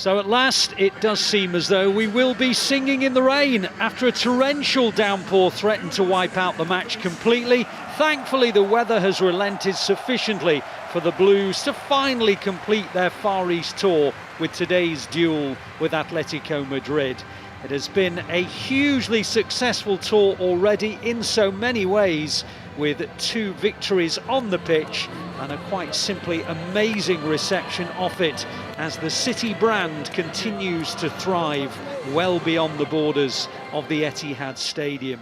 So at last, it does seem as though we will be singing in the rain after a torrential downpour threatened to wipe out the match completely. Thankfully, the weather has relented sufficiently for the Blues to finally complete their Far East tour with today's duel with Atletico Madrid. It has been a hugely successful tour already in so many ways, with 2 victories on the pitch and a quite simply amazing reception off it as the City brand continues to thrive well beyond the borders of the Etihad Stadium.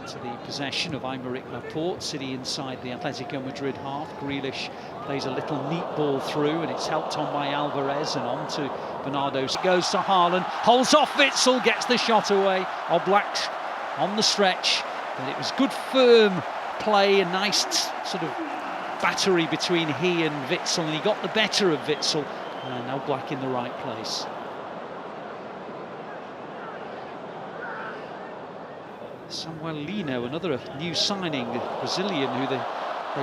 Into the possession of Aymeric Laporte, City inside the Atletico Madrid half. Grealish plays a little neat ball through and it's helped on by Alvarez and on to Bernardo. Goes to Haaland, holds off Witsel, gets the shot away. Oblak on the stretch, but it was good firm play, a nice sort of battery between he and Witsel, and he got the better of Witsel, and Oblak in the right place. Samuel Lino, another new signing, Brazilian who they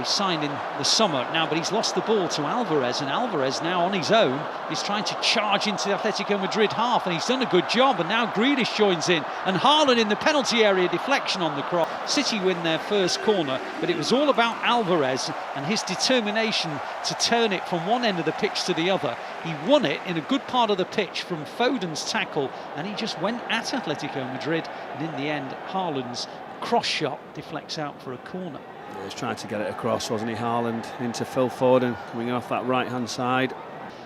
signed in the summer now, but he's lost the ball to Alvarez, and Alvarez now on his own is trying to charge into the Atletico Madrid half, and he's done a good job, and now Grealish joins in, and Haaland in the penalty area, deflection on the cross. City win their first corner, but it was all about Alvarez and his determination to turn it from one end of the pitch to the other. He won it in a good part of the pitch from Foden's tackle, and he just went at Atletico Madrid, and in the end Haaland's cross shot deflects out for a corner. He was trying to get it across, wasn't he? Haaland into Phil Foden, coming off that right-hand side.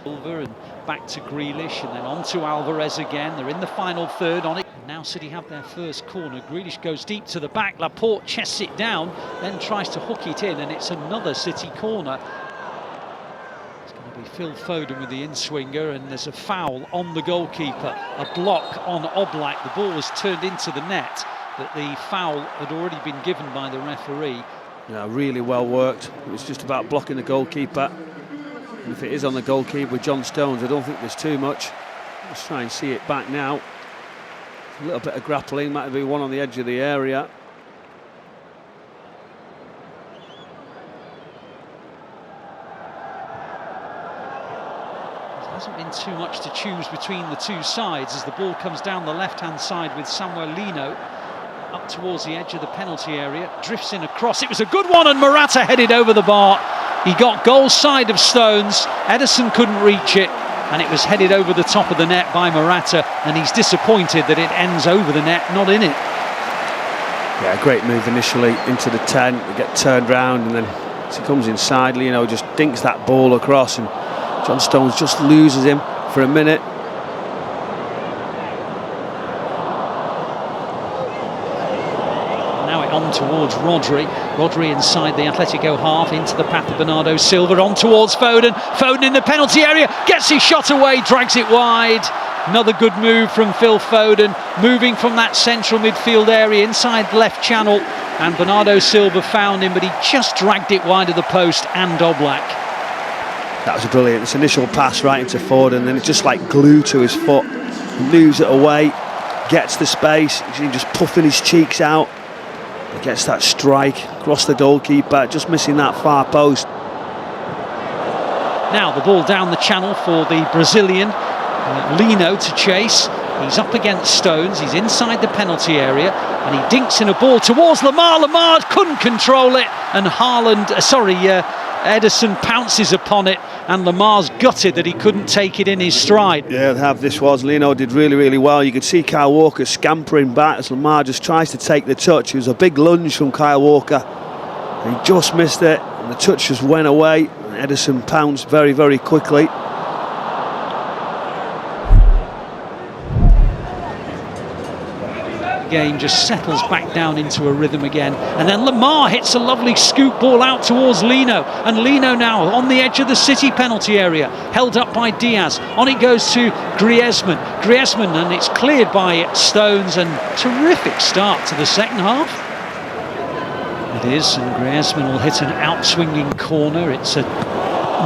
Silva and back to Grealish, and then on to Alvarez again. They're in the final third on it. And now City have their first corner. Grealish goes deep to the back. Laporte chests it down, then tries to hook it in, and it's another City corner. It's going to be Phil Foden with the in-swinger, and there's a foul on the goalkeeper. A block on Oblak. The ball was turned into the net, but the foul had already been given by the referee. Yeah, really well worked. It was just about blocking the goalkeeper. And if it is on the goalkeeper with John Stones, I don't think there's too much. Let's try and see it back now. A little bit of grappling, might be one on the edge of the area. There hasn't been too much to choose between the two sides as the ball comes down the left-hand side with Samuel Lino up towards the edge of the penalty area, drifts in across. It was a good one, and Morata headed over the bar. He got goal side of Stones. Ederson couldn't reach it, and it was headed over the top of the net by Morata, and he's disappointed that it ends over the net, not in it. Yeah, great move initially into the 10. They get turned round, and then as he comes inside, just dinks that ball across, and John Stones just loses him for a minute. On towards Rodri inside the Atletico half, into the path of Bernardo Silva, on towards Foden. Foden in the penalty area, gets his shot away, drags it wide. Another good move from Phil Foden, moving from that central midfield area inside the left channel, and Bernardo Silva found him, but he just dragged it wide of the post and Oblak. That was brilliant. This initial pass right into Foden, then it's just like glue to his foot. He moves it away, gets the space, he's just puffing his cheeks out. He gets that strike across the goalkeeper, just missing that far post. Now the ball down the channel for the Brazilian, Lino to chase. He's up against Stones, he's inside the penalty area, and he dinks in a ball towards Lamar. Lamar couldn't control it, and Ederson pounces upon it, and Lamar's gutted that he couldn't take it in his stride. Yeah, Lino did really, really well. You could see Kyle Walker scampering back as Lamar just tries to take the touch. It was a big lunge from Kyle Walker. He just missed it, and the touch just went away. And Ederson pounced very, very quickly. Game just settles back down into a rhythm again, and then Lamar hits a lovely scoop ball out towards Lino, and Lino now on the edge of the City penalty area, held up by Diaz. On it goes to Griezmann, and it's cleared by Stones, and terrific start to the second half. It is, and Griezmann will hit an out-swinging corner. It's a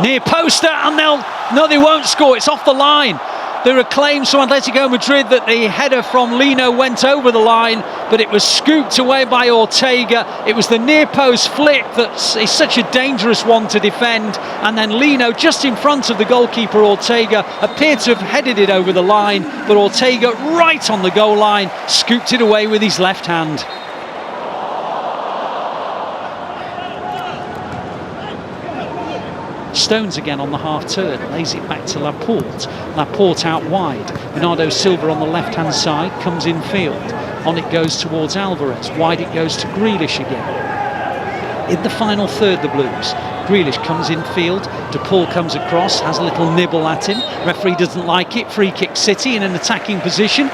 near poster, and they won't score. It's off the line. There are claims from Atletico Madrid that the header from Lino went over the line, but it was scooped away by Ortega. It was the near post flick that is such a dangerous one to defend, and then Lino, just in front of the goalkeeper Ortega, appeared to have headed it over the line, but Ortega, right on the goal line, scooped it away with his left hand. Stones again on the half turn, lays it back to Laporte. Laporte out wide. Bernardo Silva on the left hand side, comes in field. On it goes towards Alvarez. Wide it goes to Grealish again. In the final third, the Blues. Grealish comes in field. De Paul comes across, has a little nibble at him. Referee doesn't like it. Free kick City in an attacking position.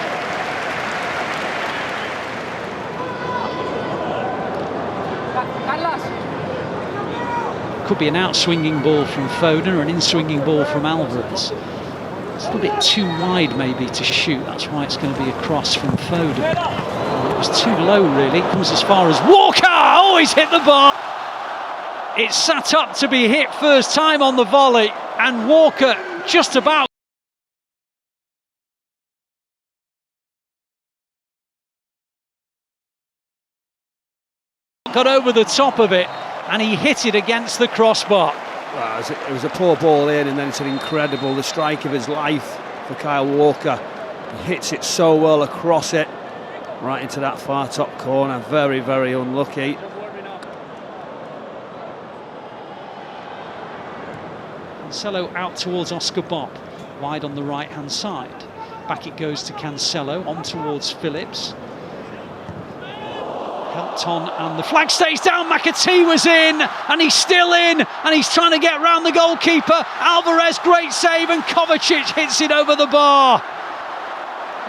Could be an out-swinging ball from Foden or an in-swinging ball from Alvarez. It's a little bit too wide maybe to shoot, that's why it's going to be a cross from Foden. It was too low really, it comes as far as Walker! Oh, he's hit the bar! It's sat up to be hit first time on the volley, and Walker just about got over the top of it, and he hit it against the crossbar. Well, it was a poor ball in, and then it's an incredible, the strike of his life for Kyle Walker. He hits it so well across it, right into that far top corner. Very, very unlucky. Cancelo out towards Oscar Bob, wide on the right hand side. Back it goes to Cancelo, on towards Phillips. Helped on, and the flag stays down. McAtee was in, and he's still in, and he's trying to get round the goalkeeper. Alvarez, great save, and Kovacic hits it over the bar.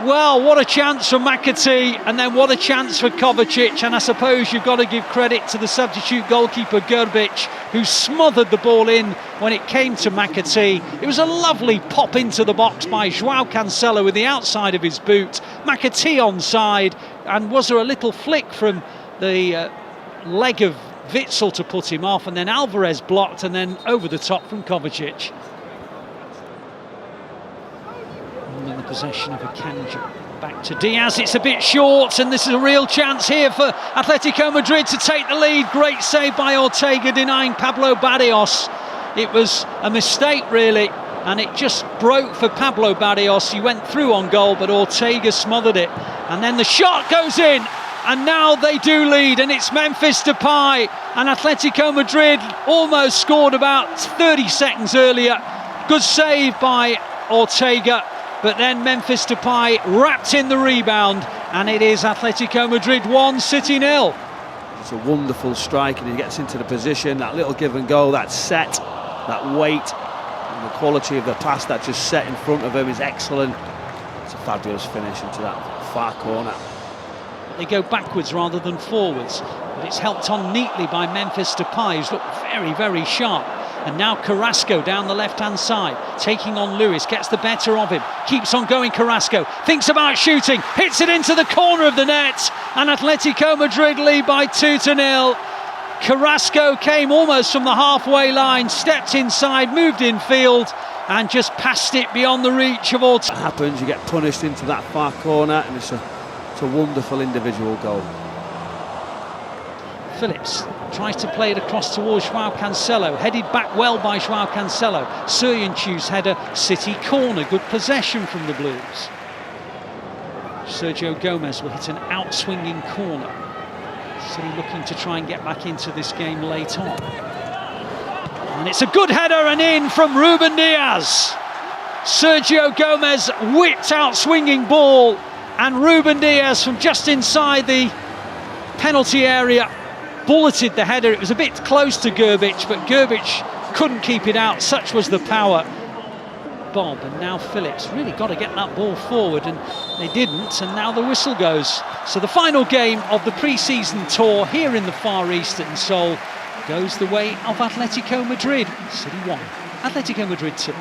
Well, what a chance for McAtee, and then what a chance for Kovacic, and I suppose you've got to give credit to the substitute goalkeeper Grbić, who smothered the ball in when it came to McAtee. It was a lovely pop into the box by João Cancelo with the outside of his boot. McAtee onside, and was there a little flick from the leg of Witsel to put him off, and then Alvarez blocked, and then over the top from Kovacic. In the possession of Akanji. Back to Diaz, it's a bit short, and this is a real chance here for Atletico Madrid to take the lead. Great save by Ortega, denying Pablo Barrios. It was a mistake really, and it just broke for Pablo Barrios. He went through on goal, but Ortega smothered it, and then the shot goes in, and now they do lead, and it's Memphis Depay, and Atletico Madrid almost scored about 30 seconds earlier. Good save by Ortega, but then Memphis Depay wrapped in the rebound, and it is Atletico Madrid 1, City 0. It's a wonderful strike, and he gets into the position, that little give and go, that set, that weight, and the quality of the pass that just set in front of him is excellent. It's a fabulous finish into that far corner. They go backwards rather than forwards, but it's helped on neatly by Memphis Depay, who's looked very, very sharp. And now Carrasco down the left-hand side, taking on Lewis, gets the better of him, keeps on going Carrasco, thinks about shooting, hits it into the corner of the net, and Atletico Madrid lead by 2-0. Carrasco came almost from the halfway line, stepped inside, moved in field, and just passed it beyond the reach of Ortega. That happens, you get punished into that far corner, and it's a wonderful individual goal. Phillips tries to play it across towards João Cancelo, headed back well by João Cancelo. Soyuncu's header, City corner, good possession from the Blues. Sergio Gomez will hit an out-swinging corner. City looking to try and get back into this game late on. And it's a good header and in from Ruben Diaz. Sergio Gomez whipped out swinging ball, and Ruben Diaz from just inside the penalty area bulleted the header. It was a bit close to Grbić, but Grbić couldn't keep it out, such was the power. Bob, and now Phillips really got to get that ball forward, and they didn't, and now the whistle goes. So the final game of the pre-season tour here in the Far East in Seoul goes the way of Atletico Madrid. City 1, Atletico Madrid 2.